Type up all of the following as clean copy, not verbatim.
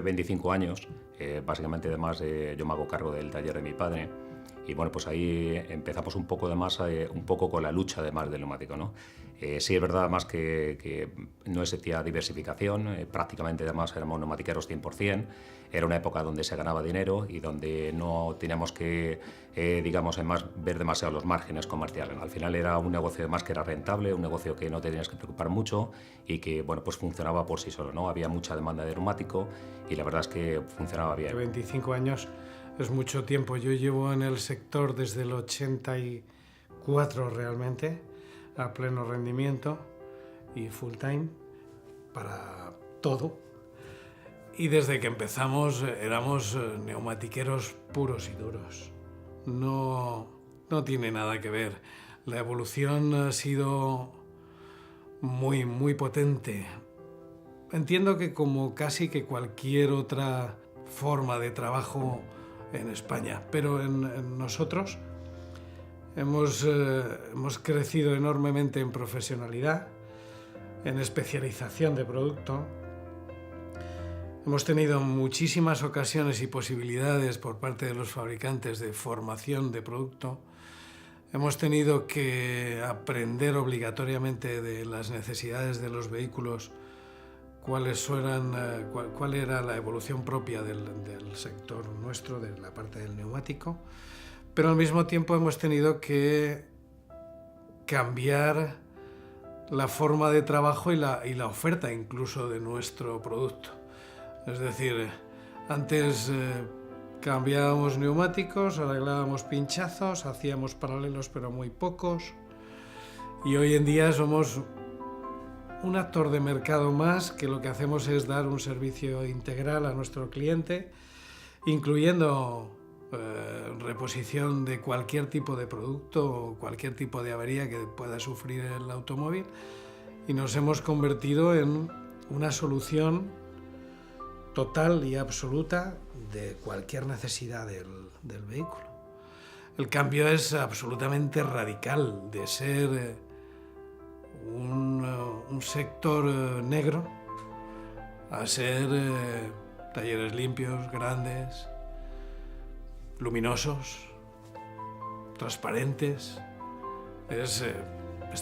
hace 25 años, básicamente además yo me hago cargo del taller de mi padre. Y bueno, pues ahí empezamos un poco un poco con la lucha además del neumático, ¿no? Sí es verdad además que no existía diversificación, prácticamente además éramos neumatiqueros 100%, era una época donde se ganaba dinero y donde no teníamos que, digamos, además ver demasiado los márgenes comerciales. Al final era un negocio además que era rentable, un negocio que no te tenías que preocupar mucho y que, bueno, pues funcionaba por sí solo, ¿no? Había mucha demanda de neumático y la verdad es que funcionaba bien. 25 años es mucho tiempo. Yo llevo en el sector desde el 84 realmente, a pleno rendimiento y full time para todo. Y desde que empezamos éramos neumatiqueros puros y duros. No tiene nada que ver. La evolución ha sido muy, muy potente. Entiendo que como casi que cualquier otra forma de trabajo en España, pero en nosotros hemos crecido enormemente en profesionalidad, en especialización de producto. Hemos tenido muchísimas ocasiones y posibilidades por parte de los fabricantes de formación de producto. Hemos tenido que aprender obligatoriamente de las necesidades de los vehículos, cuál era la evolución propia del sector nuestro, de la parte del neumático, pero al mismo tiempo hemos tenido que cambiar la forma de trabajo y la oferta incluso de nuestro producto. Es decir, antes cambiábamos neumáticos, arreglábamos pinchazos, hacíamos paralelos pero muy pocos, y hoy en día somos un actor de mercado más que lo que hacemos es dar un servicio integral a nuestro cliente, incluyendo reposición de cualquier tipo de producto o cualquier tipo de avería que pueda sufrir el automóvil, y nos hemos convertido en una solución total y absoluta de cualquier necesidad del vehículo. El cambio es absolutamente radical de ser un sector negro a ser talleres limpios, grandes, luminosos, transparentes. Es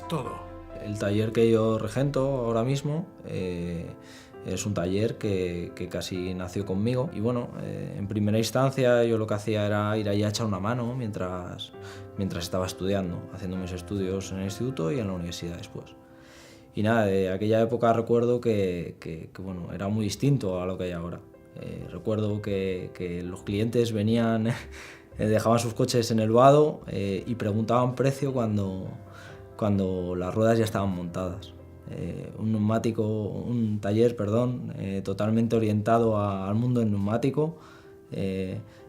todo. El taller que yo regento ahora mismo es un taller que casi nació conmigo, y bueno, en primera instancia yo lo que hacía era ir allí a echar una mano mientras estaba estudiando, haciendo mis estudios en el instituto y en la universidad después. Y nada, de aquella época recuerdo que bueno, era muy distinto a lo que hay ahora. Recuerdo que los clientes venían, dejaban sus coches en el vado y preguntaban precio cuando las ruedas ya estaban montadas. Un taller totalmente orientado al mundo del neumático,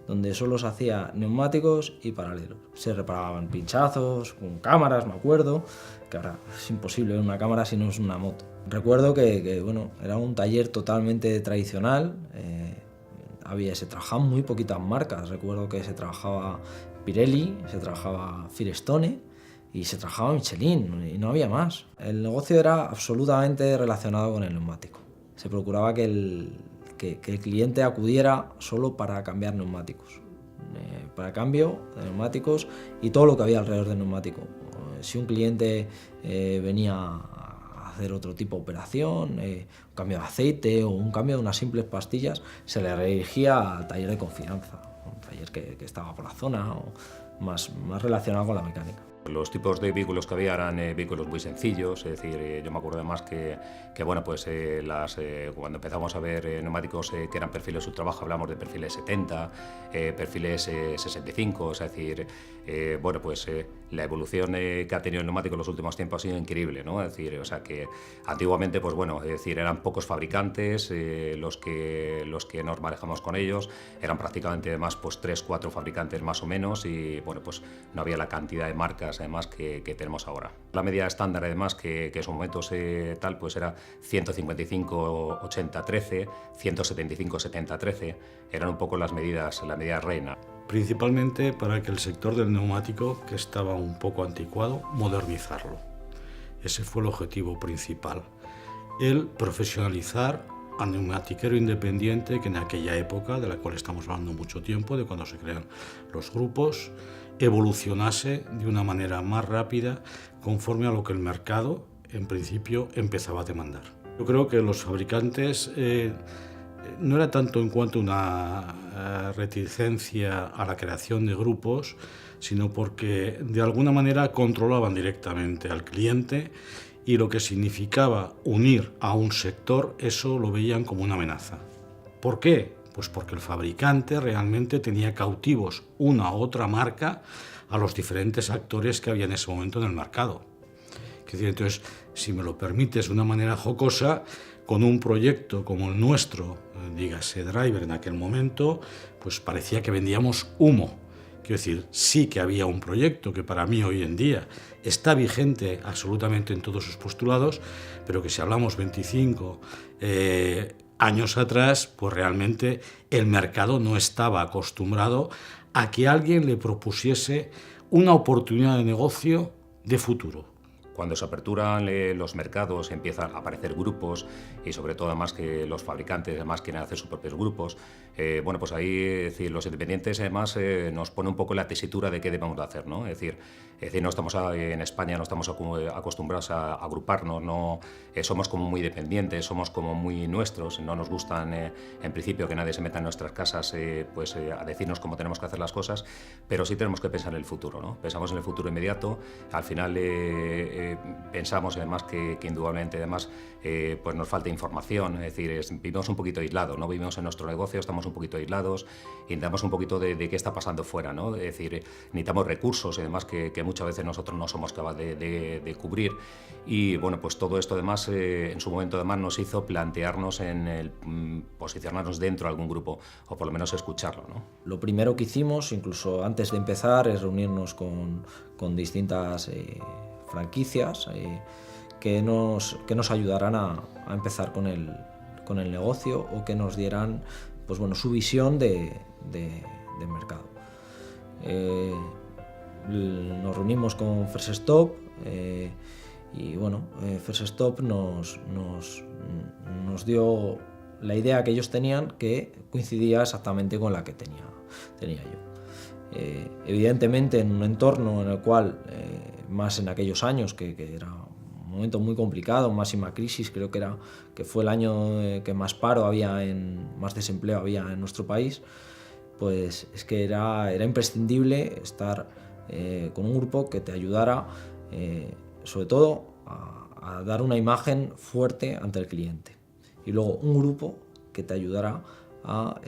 donde solo se hacía neumáticos y paralelos. Se reparaban pinchazos con cámaras, me acuerdo, que ahora es imposible ver una cámara si no es una moto. Recuerdo que bueno, era un taller totalmente tradicional, se trabajaban muy poquitas marcas. Recuerdo que se trabajaba Pirelli, se trabajaba Firestone y se trabajaba Michelin, y no había más. El negocio era absolutamente relacionado con el neumático. Se procuraba que el cliente acudiera solo para cambiar neumáticos, para cambio de neumáticos y todo lo que había alrededor del neumático. Si un cliente venía a hacer otro tipo de operación, un cambio de aceite o un cambio de unas simples pastillas, se le redirigía al taller de confianza, un taller que estaba por la zona o más relacionado con la mecánica. Los tipos de vehículos que había eran vehículos muy sencillos, es decir, yo me acuerdo además que bueno, pues cuando empezamos a ver neumáticos que eran perfiles de trabajo, hablamos de perfiles 70, perfiles 65, es decir, bueno, pues la evolución que ha tenido el neumático en los últimos tiempos ha sido increíble, ¿no? Es decir, o sea que antiguamente, pues bueno, es decir, eran pocos fabricantes los que nos manejamos con ellos, eran prácticamente además pues 3-4 fabricantes más o menos, y bueno, pues no había la cantidad de marcas además que tenemos ahora. La media estándar además que en su momento pues era 155-80-13, 175-70-13, eran un poco las medidas reina. Principalmente para que el sector del neumático, que estaba un poco anticuado, modernizarlo. Ese fue el objetivo principal, el profesionalizar al neumatiquero independiente que en aquella época, de la cual estamos hablando mucho tiempo, de cuando se crean los grupos, evolucionase de una manera más rápida conforme a lo que el mercado, en principio, empezaba a demandar. Yo creo que los fabricantes no era tanto en cuanto a una reticencia a la creación de grupos, sino porque de alguna manera controlaban directamente al cliente y lo que significaba unir a un sector, eso lo veían como una amenaza. ¿Por qué? Pues porque el fabricante realmente tenía cautivos una u otra marca a los diferentes actores que había en ese momento en el mercado. Es decir, entonces, si me lo permites de una manera jocosa, con un proyecto como el nuestro, dígase Driver en aquel momento, pues parecía que vendíamos humo. Quiero decir, sí que había un proyecto que para mí hoy en día está vigente absolutamente en todos sus postulados, pero que si hablamos 25 años atrás, pues realmente el mercado no estaba acostumbrado a que alguien le propusiese una oportunidad de negocio de futuro. Cuando se aperturan los mercados, empiezan a aparecer grupos y sobre todo además que los fabricantes además quieren hacer sus propios grupos, bueno, pues ahí es decir, los independientes además nos pone un poco la tesitura de qué debemos de hacer, ¿no? Es decir, no estamos en España, no estamos acostumbrados a agruparnos, no, somos como muy dependientes, somos como muy nuestros, no nos gustan en principio que nadie se meta en nuestras casas pues, a decirnos cómo tenemos que hacer las cosas, pero sí tenemos que pensar en el futuro, ¿no? Pensamos en el futuro inmediato, al final pensamos además que indudablemente además pues nos falta información, es decir, vivimos un poquito aislados, ¿no? Vivimos en nuestro negocio, estamos un poquito aislados y necesitamos un poquito de qué está pasando fuera, ¿no? Es decir, necesitamos recursos y demás que muchas veces nosotros no somos capaces de cubrir y bueno, pues todo esto además en su momento además nos hizo plantearnos en el posicionarnos dentro de algún grupo o por lo menos escucharlo, ¿no? Lo primero que hicimos, incluso antes de empezar, es reunirnos con distintas franquicias que nos ayudaran a empezar con el negocio o que nos dieran pues bueno, su visión de mercado. Nos reunimos con First Stop y bueno, First Stop nos dio la idea que ellos tenían que coincidía exactamente con la que tenía yo. Evidentemente en un entorno en el cual, más en aquellos años que era un momento muy complicado, máxima crisis, creo que fue el año que más paro había, más desempleo había en nuestro país, pues es que era imprescindible estar con un grupo que te ayudara sobre todo a dar una imagen fuerte ante el cliente y luego un grupo que te ayudara a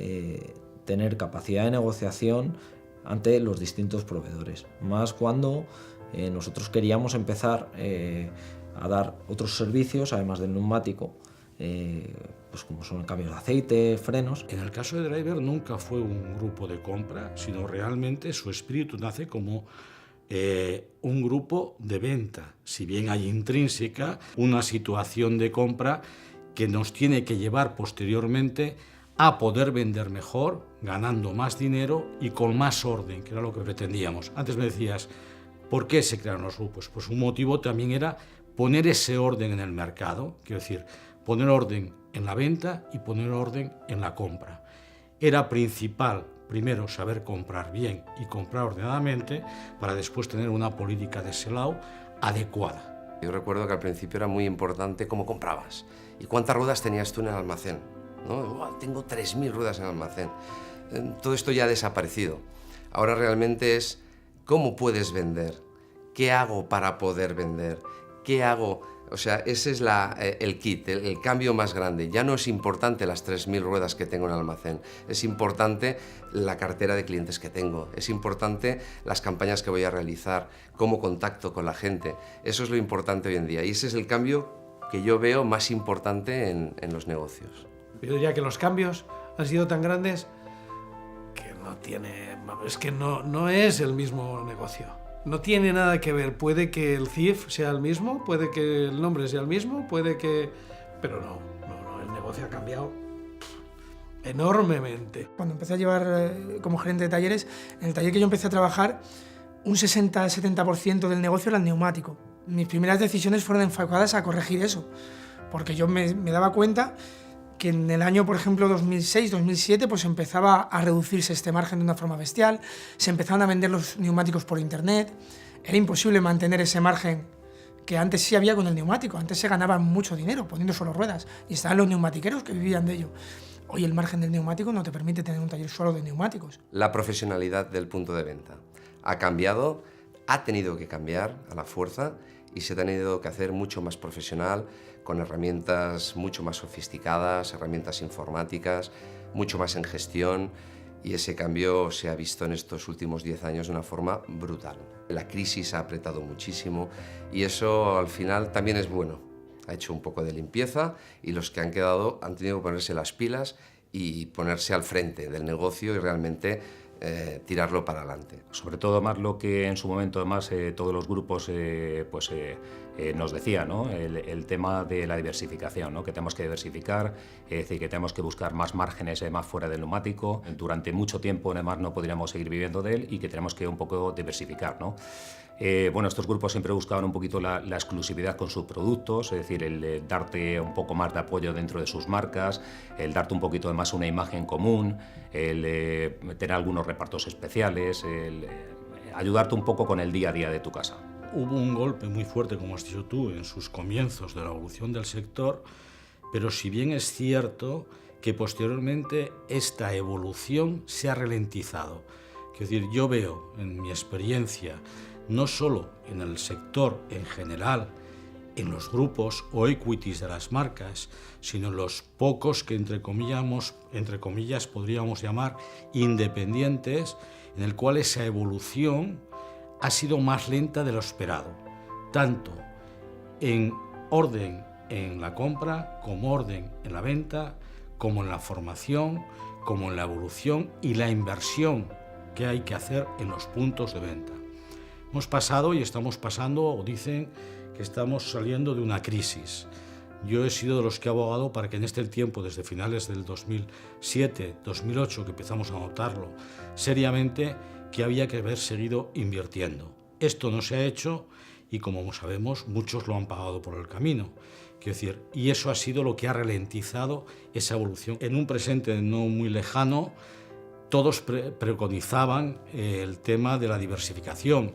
tener capacidad de negociación ante los distintos proveedores, más cuando nosotros queríamos empezar a dar otros servicios además del neumático, pues como son cambios de aceite, frenos. En el caso de Driver nunca fue un grupo de compra, sino realmente su espíritu nace como un grupo de venta, si bien hay intrínseca una situación de compra que nos tiene que llevar posteriormente a poder vender mejor, ganando más dinero y con más orden, que era lo que pretendíamos. Antes me decías, ¿por qué se crearon los grupos? Pues un motivo también era poner ese orden en el mercado, quiero decir, poner orden en la venta y poner orden en la compra. Era principal, primero, saber comprar bien y comprar ordenadamente para después tener una política de sell-out adecuada. Yo recuerdo que al principio era muy importante cómo comprabas y cuántas ruedas tenías tú en el almacén, ¿no? Oh, tengo 3.000 ruedas en el almacén. Todo esto ya ha desaparecido. Ahora realmente es cómo puedes vender, qué hago para poder vender, qué hago. O sea, ese es el kit, el cambio más grande. Ya no es importante las 3.000 ruedas que tengo en el almacén, es importante la cartera de clientes que tengo, es importante las campañas que voy a realizar, cómo contacto con la gente. Eso es lo importante hoy en día y ese es el cambio que yo veo más importante en los negocios. Yo diría que los cambios han sido tan grandes que no es el mismo negocio. No tiene nada que ver. Puede que el CIF sea el mismo, puede que el nombre sea el mismo, puede que... Pero no, el negocio ha cambiado enormemente. Cuando empecé a llevar como gerente de talleres, en el taller que yo empecé a trabajar, un 60-70% del negocio era el neumático. Mis primeras decisiones fueron enfocadas a corregir eso, porque yo me daba cuenta que en el año, por ejemplo, 2006-2007, pues empezaba a reducirse este margen de una forma bestial, se empezaron a vender los neumáticos por internet, era imposible mantener ese margen que antes sí había con el neumático, antes se ganaba mucho dinero poniendo solo ruedas y estaban los neumatiqueros que vivían de ello. Hoy el margen del neumático no te permite tener un taller solo de neumáticos. La profesionalidad del punto de venta ha cambiado, ha tenido que cambiar a la fuerza y se ha tenido que hacer mucho más profesional, con herramientas mucho más sofisticadas, herramientas informáticas, mucho más en gestión, y ese cambio se ha visto en estos últimos 10 años de una forma brutal. La crisis ha apretado muchísimo y eso al final también es bueno. Ha hecho un poco de limpieza y los que han quedado han tenido que ponerse las pilas y ponerse al frente del negocio y realmente tirarlo para adelante. Sobre todo más lo que en su momento además todos los grupos nos decían, ¿no? El tema de la diversificación, ¿no? Que tenemos que diversificar, es decir, que tenemos que buscar más márgenes más fuera del neumático. Durante mucho tiempo además no podríamos seguir viviendo de él y que tenemos que un poco diversificar, ¿no? Bueno, estos grupos siempre buscaban un poquito la exclusividad con sus productos, es decir, el darte un poco más de apoyo dentro de sus marcas, el darte un poquito de más una imagen común, el tener algunos repartos especiales, el ayudarte un poco con el día a día de tu casa. Hubo un golpe muy fuerte, como has dicho tú, en sus comienzos de la evolución del sector, pero si bien es cierto que posteriormente esta evolución se ha ralentizado. Es decir, yo veo en mi experiencia, no solo en el sector en general, en los grupos o equities de las marcas, sino en los pocos que entre comillas podríamos llamar independientes, en el cual esa evolución ha sido más lenta de lo esperado, tanto en orden en la compra, como orden en la venta, como en la formación, como en la evolución y la inversión que hay que hacer en los puntos de venta. Hemos pasado y estamos pasando, o dicen que estamos saliendo de una crisis. Yo he sido de los que he abogado para que en este tiempo, desde finales del 2007, 2008, que empezamos a notarlo seriamente, que había que haber seguido invirtiendo. Esto no se ha hecho y, como sabemos, muchos lo han pagado por el camino. Quiero decir, y eso ha sido lo que ha ralentizado esa evolución. En un presente no muy lejano, todos preconizaban el tema de la diversificación.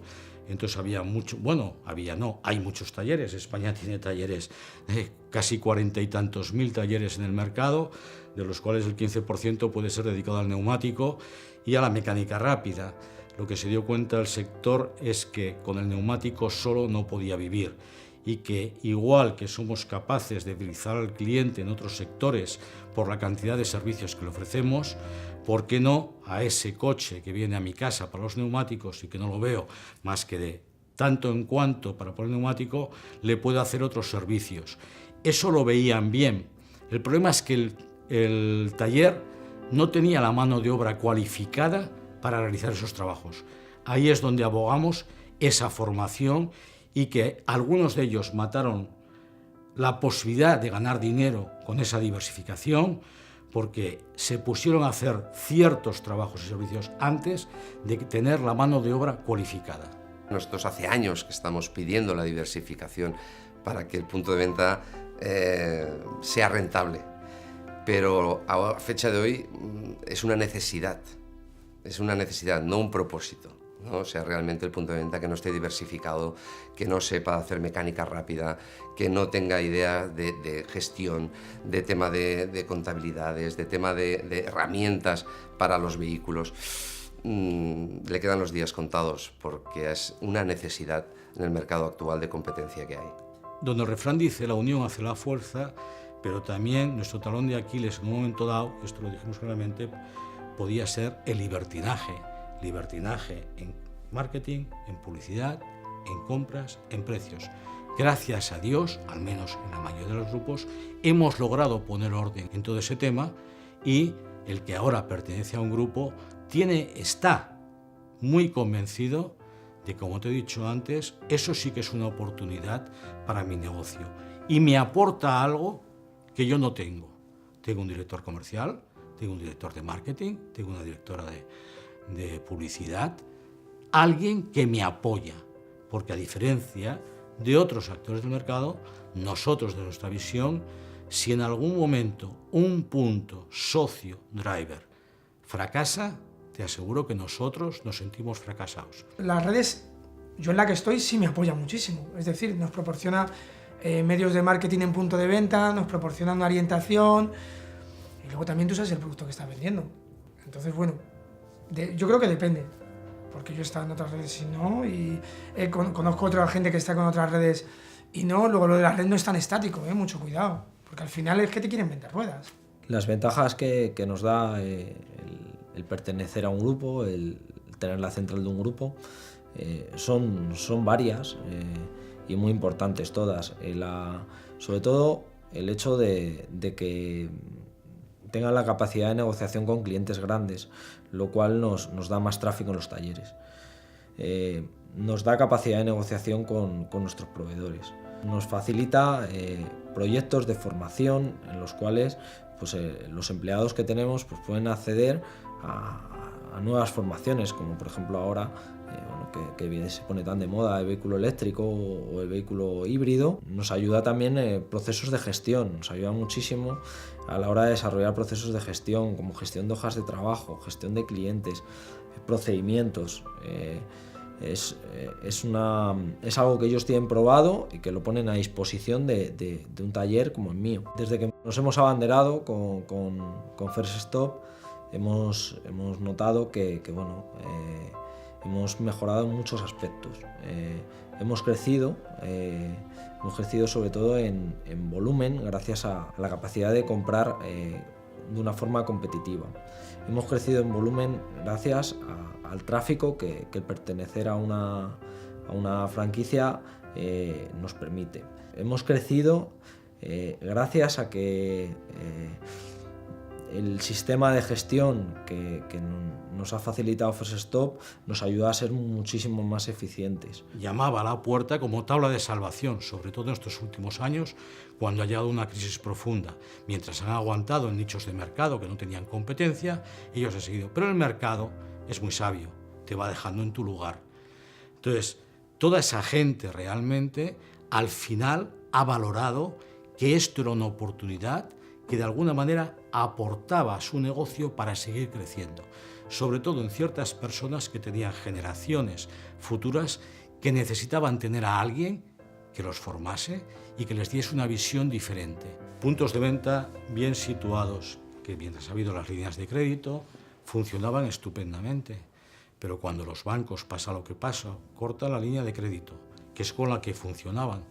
Entonces hay muchos talleres. España tiene talleres, casi 40 y tantos mil talleres en el mercado, de los cuales el 15% puede ser dedicado al neumático y a la mecánica rápida. Lo que se dio cuenta el sector es que con el neumático solo no podía vivir y que igual que somos capaces de utilizar al cliente en otros sectores por la cantidad de servicios que le ofrecemos, ¿por qué no a ese coche que viene a mi casa para los neumáticos y que no lo veo más que de tanto en cuanto para poner neumático, le puedo hacer otros servicios? Eso lo veían bien. El problema es que el taller no tenía la mano de obra cualificada para realizar esos trabajos. Ahí es donde abogamos esa formación y que algunos de ellos mataron la posibilidad de ganar dinero con esa diversificación porque se pusieron a hacer ciertos trabajos y servicios antes de tener la mano de obra cualificada. Nosotros hace años que estamos pidiendo la diversificación para que el punto de venta sea rentable, pero a fecha de hoy es una necesidad, no un propósito, ¿no? O sea, realmente el punto de venta que no esté diversificado, que no sepa hacer mecánica rápida, que no tenga idea de gestión, de tema de contabilidades, de tema de herramientas para los vehículos, le quedan los días contados porque es una necesidad en el mercado actual de competencia que hay. Donde el refrán dice la unión hace la fuerza, pero también nuestro talón de Aquiles en un momento dado, esto lo dijimos claramente, podía ser el libertinaje en marketing, en publicidad, en compras, en precios. Gracias a Dios, al menos en la mayoría de los grupos, hemos logrado poner orden en todo ese tema y el que ahora pertenece a un grupo está muy convencido de, como te he dicho antes, eso sí que es una oportunidad para mi negocio y me aporta algo que yo no tengo. Tengo un director comercial, tengo un director de marketing, tengo una directora de publicidad, alguien que me apoya, porque a diferencia de otros actores del mercado, nosotros de nuestra visión Si en algún momento un punto socio driver fracasa, te aseguro que nosotros nos sentimos fracasados. Las redes, yo en la que estoy, sí me apoya muchísimo. Es decir, nos proporciona medios de marketing en punto de venta, nos proporciona una orientación y luego también tú sabes el producto que estás vendiendo. Entonces, bueno, yo creo que depende, porque yo he estado en otras redes y no, y conozco a otra gente que está con otras redes y no. Luego lo de las redes no es tan estático, mucho cuidado, porque al final es que te quieren vender ruedas. Las ventajas que nos da el pertenecer a un grupo, el tener la central de un grupo, son varias y muy importantes todas. Sobre todo el hecho de que tengan la capacidad de negociación con clientes grandes, lo cual nos da más tráfico en los talleres. Nos da capacidad de negociación con nuestros proveedores. Nos facilita proyectos de formación en los cuales pues, los empleados que tenemos pues, pueden acceder a nuevas formaciones, como por ejemplo ahora que se pone tan de moda el vehículo eléctrico o el vehículo híbrido. Nos ayuda también procesos de gestión, nos ayuda muchísimo a la hora de desarrollar procesos de gestión, como gestión de hojas de trabajo, gestión de clientes, procedimientos. Es algo que ellos tienen probado y que lo ponen a disposición de un taller como el mío. Desde que nos hemos abanderado con First Stop, hemos notado que hemos mejorado en muchos aspectos. Hemos crecido sobre todo en volumen gracias a la capacidad de comprar de una forma competitiva. Hemos crecido en volumen gracias al tráfico que el pertenecer a una franquicia nos permite. Hemos crecido gracias a que el sistema de gestión que nos ha facilitado First Stop nos ayuda a ser muchísimo más eficientes. Llamaba a la puerta como tabla de salvación, sobre todo en estos últimos años, cuando ha llegado una crisis profunda. Mientras han aguantado en nichos de mercado que no tenían competencia, ellos han seguido. Pero el mercado es muy sabio, te va dejando en tu lugar. Entonces, toda esa gente realmente, al final, ha valorado que esto era una oportunidad que de alguna manera aportaba a su negocio para seguir creciendo, sobre todo en ciertas personas que tenían generaciones futuras que necesitaban tener a alguien que los formase y que les diese una visión diferente. Puntos de venta bien situados, que mientras ha habido las líneas de crédito, funcionaban estupendamente, pero cuando los bancos pasa lo que pasa, cortan la línea de crédito, que es con la que funcionaban.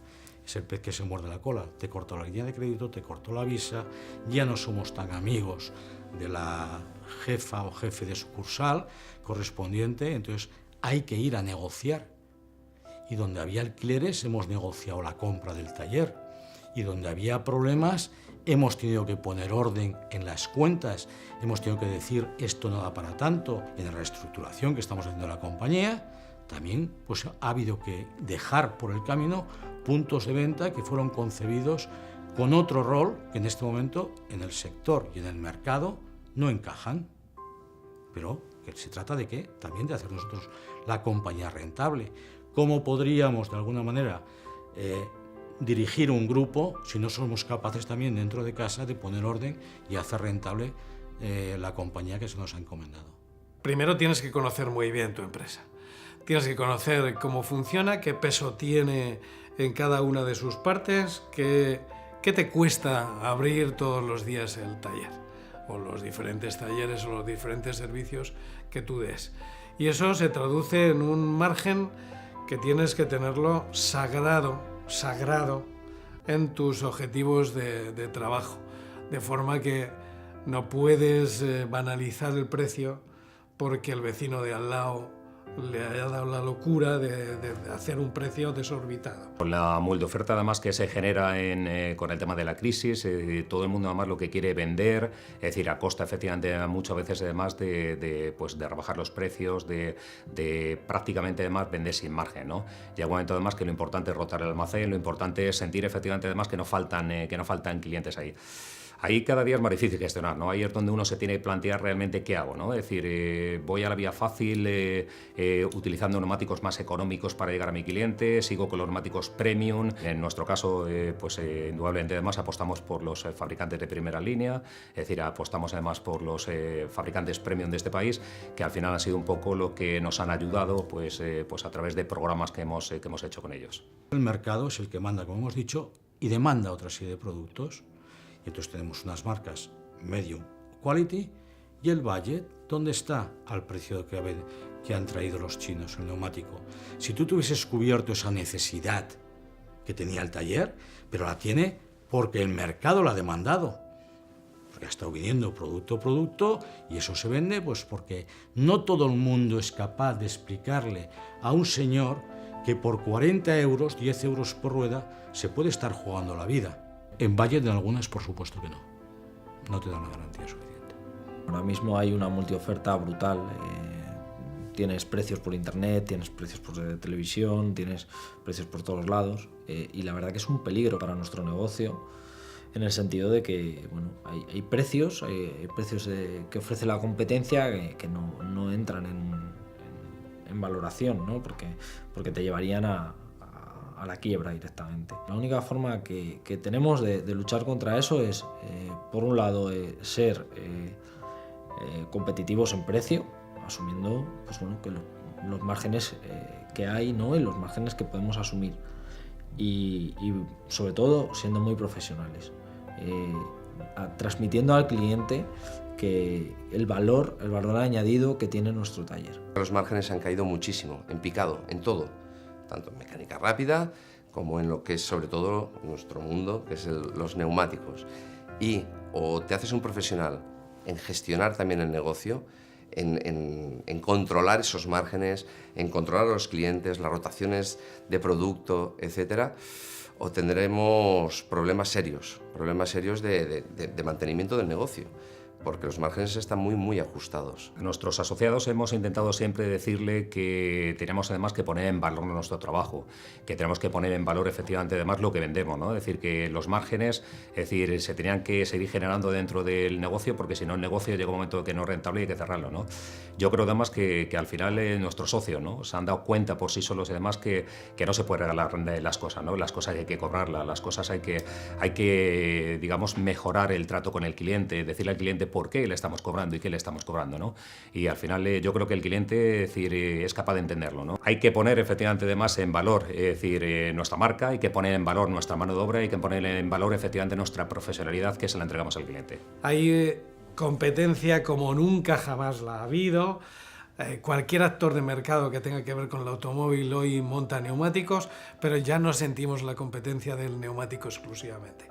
Es el pez que se muerde la cola, te cortó la línea de crédito, te cortó la visa, ya no somos tan amigos de la jefa o jefe de sucursal correspondiente, entonces hay que ir a negociar. Y donde había alquileres hemos negociado la compra del taller, y donde había problemas hemos tenido que poner orden en las cuentas, hemos tenido que decir esto no da para tanto. En la reestructuración que estamos haciendo en la compañía, también pues, ha habido que dejar por el camino puntos de venta que fueron concebidos con otro rol que en este momento en el sector y en el mercado no encajan. Pero que se trata de qué? También de hacer nosotros la compañía rentable. ¿Cómo podríamos de alguna manera dirigir un grupo si no somos capaces también dentro de casa de poner orden y hacer rentable la compañía que se nos ha encomendado? Primero tienes que conocer muy bien tu empresa. Tienes que conocer cómo funciona, qué peso tiene en cada una de sus partes, qué te cuesta abrir todos los días el taller, o los diferentes talleres o los diferentes servicios que tú des. Y eso se traduce en un margen que tienes que tenerlo sagrado en tus objetivos de trabajo, de forma que no puedes banalizar el precio porque el vecino de al lado le haya dado la locura de hacer un precio desorbitado. Con la multioferta además que se genera con el tema de la crisis, todo el mundo además lo que quiere vender, es decir, a costa efectivamente muchas veces además de rebajar los precios, de prácticamente además vender sin margen, ¿no? Llega un momento además que lo importante es rotar el almacén, lo importante es sentir efectivamente además que no faltan clientes ahí. ahí cada día es más difícil gestionar, ¿no? Ahí es donde uno se tiene que plantear realmente qué hago, ¿no? Es decir, voy a la vía fácil utilizando neumáticos más económicos para llegar a mi cliente, sigo con los neumáticos premium. En nuestro caso, pues indudablemente además apostamos por los fabricantes de primera línea, es decir, apostamos además por los fabricantes premium de este país, que al final ha sido un poco lo que nos han ayudado pues a través de programas que hemos hecho con ellos. El mercado es el que manda, como hemos dicho, y demanda otra serie de productos. Y entonces tenemos unas marcas medium quality y el budget, ¿dónde está? Al precio que han traído los chinos, el neumático. Si tú tuvieses cubierto esa necesidad que tenía el taller, pero la tiene porque el mercado la ha demandado. Porque ha estado viniendo producto a producto y eso se vende pues porque no todo el mundo es capaz de explicarle a un señor que por 40 euros, 10 euros por rueda, se puede estar jugando la vida. En budget de algunas, por supuesto que no. No te da una garantía suficiente. Ahora mismo hay una multioferta brutal. Tienes precios por internet, tienes precios por televisión, tienes precios por todos lados. Y la verdad que es un peligro para nuestro negocio, en el sentido de que bueno, hay precios que ofrece la competencia que no entran en valoración, ¿no? porque te llevarían a la quiebra directamente. La única forma que tenemos de luchar contra eso es, por un lado, ser competitivos en precio, asumiendo pues, bueno, que los márgenes que hay, ¿no? Y los márgenes que podemos asumir. Y sobre todo siendo muy profesionales, transmitiendo al cliente que el valor añadido que tiene nuestro taller. Los márgenes han caído muchísimo, en picado, en todo, tanto en mecánica rápida como en lo que es sobre todo nuestro mundo, que es los neumáticos. Y o te haces un profesional en gestionar también el negocio, en controlar esos márgenes, en controlar a los clientes, las rotaciones de producto, etcétera, o tendremos problemas serios de mantenimiento del negocio, porque los márgenes están muy ajustados. Nuestros asociados hemos intentado siempre decirle que tenemos además que poner en valor nuestro trabajo, que tenemos que poner en valor efectivamente además lo que vendemos, ¿no? Es decir, que los márgenes, es decir, se tenían que seguir generando dentro del negocio, porque si no el negocio llega un momento que no es rentable y hay que cerrarlo, ¿no? Yo creo además que al final nuestros socios, ¿no? Se han dado cuenta por sí solos y además que no se puede regalar las cosas, ¿no? Las cosas hay que cobrarlas, las cosas hay que digamos mejorar el trato con el cliente, decirle al cliente por qué le estamos cobrando y qué le estamos cobrando, ¿no? Y al final yo creo que el cliente, es decir, es capaz de entenderlo, ¿no? Hay que poner efectivamente además en valor, es decir, nuestra marca, hay que poner en valor nuestra mano de obra, hay que poner en valor efectivamente nuestra profesionalidad que se la entregamos al cliente. Hay competencia como nunca jamás la ha habido. Cualquier actor de mercado que tenga que ver con el automóvil hoy monta neumáticos, pero ya no sentimos la competencia del neumático exclusivamente.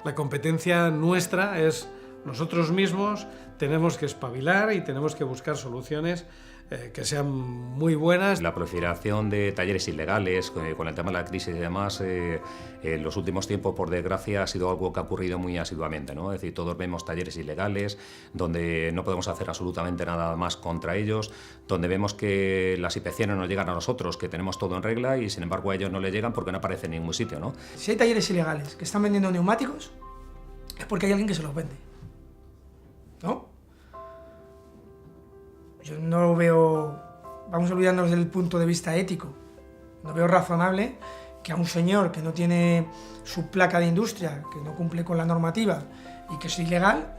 La competencia nuestra es nosotros mismos, tenemos que espabilar y tenemos que buscar soluciones que sean muy buenas. La proliferación de talleres ilegales, con el tema de la crisis y demás, en los últimos tiempos, por desgracia, ha sido algo que ha ocurrido muy asiduamente, ¿no? Es decir, todos vemos talleres ilegales donde no podemos hacer absolutamente nada más contra ellos, donde vemos que las inspecciones nos llegan a nosotros, que tenemos todo en regla y sin embargo a ellos no les llegan porque no aparecen en ningún sitio, ¿no? Si hay talleres ilegales que están vendiendo neumáticos, es porque hay alguien que se los vende, ¿no? Yo no veo, vamos a olvidarnos del punto de vista ético, no veo razonable que a un señor que no tiene su placa de industria, que no cumple con la normativa y que es ilegal,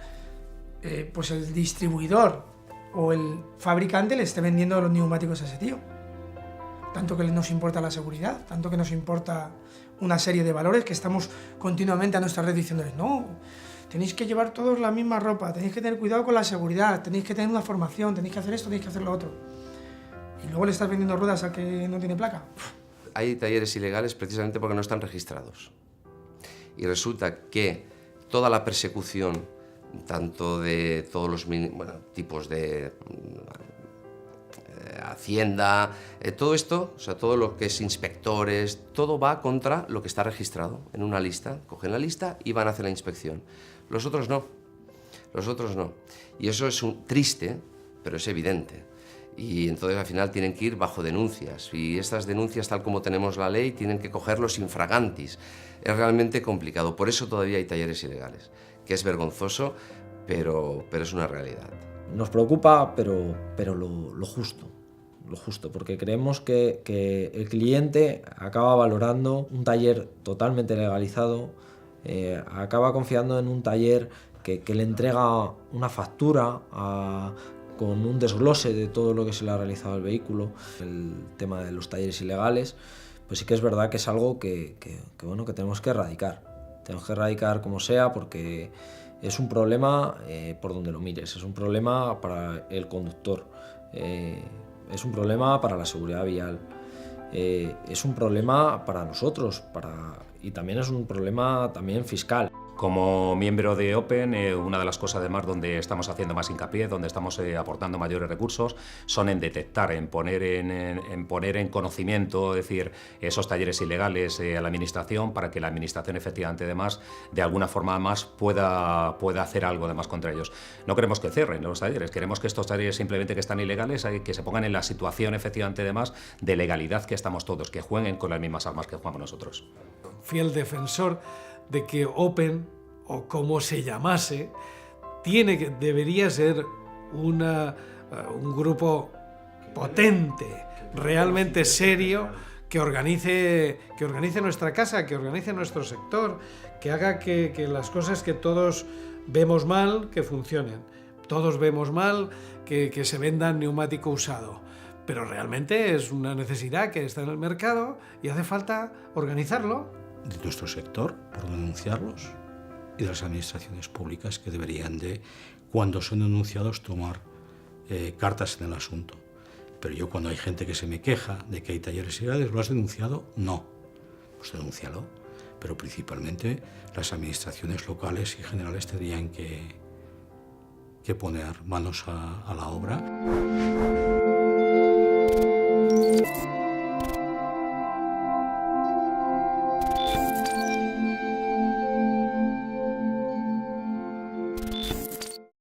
pues el distribuidor o el fabricante le esté vendiendo los neumáticos a ese tío. Tanto que nos importa la seguridad, tanto que nos importa una serie de valores que estamos continuamente a nuestra red diciéndoles, no, tenéis que llevar todos la misma ropa, tenéis que tener cuidado con la seguridad, tenéis que tener una formación, tenéis que hacer esto, tenéis que hacer lo otro. Y luego le estás vendiendo ruedas al que no tiene placa. Hay talleres ilegales precisamente porque no están registrados. Y resulta que toda la persecución, tanto de todos los tipos de Hacienda, todo esto, o sea, todo lo que es inspectores, todo va contra lo que está registrado en una lista. Cogen la lista y van a hacer la inspección. Los otros no. Y eso es triste, pero es evidente. Y entonces al final tienen que ir bajo denuncias. Y estas denuncias, tal como tenemos la ley, tienen que cogerlos infragantis. Es realmente complicado. Por eso todavía hay talleres ilegales. que es vergonzoso, pero es una realidad. Nos preocupa, pero lo justo, porque creemos que el cliente acaba valorando un taller totalmente legalizado, acaba confiando en un taller que le entrega una factura con un desglose de todo lo que se le ha realizado al vehículo. El tema de los talleres ilegales, pues sí que es verdad que es algo que tenemos que erradicar. Tenemos que erradicar como sea, porque es un problema por donde lo mires, es un problema para el conductor, es un problema para la seguridad vial, es un problema para nosotros y también es un problema también fiscal. Como miembro de Open, una de las cosas además donde estamos haciendo más hincapié, donde estamos aportando mayores recursos, son en detectar, en poner en conocimiento, es decir, esos talleres ilegales a la administración, para que la administración efectivamente además de alguna forma más pueda hacer algo además contra ellos. No queremos que cierren los talleres, queremos que estos talleres simplemente que están ilegales, que se pongan en la situación efectivamente además de legalidad que estamos todos, que jueguen con las mismas armas que jugamos nosotros. Fiel defensor de que Open, o como se llamase, debería ser un grupo potente, realmente serio, que organice nuestra casa, que organice nuestro sector, que haga que las cosas que todos vemos mal, que funcionen. Todos vemos mal que se venda neumático usado, pero realmente es una necesidad que está en el mercado y hace falta organizarlo. De nuestro sector, por denunciarlos, y de las administraciones públicas, que deberían de, cuando son denunciados, tomar cartas en el asunto. Pero yo, cuando hay gente que se me queja de que hay talleres ilegales, ¿lo has denunciado? No. Pues denúncialo. Pero principalmente las administraciones locales y generales tendrían que poner manos a la obra.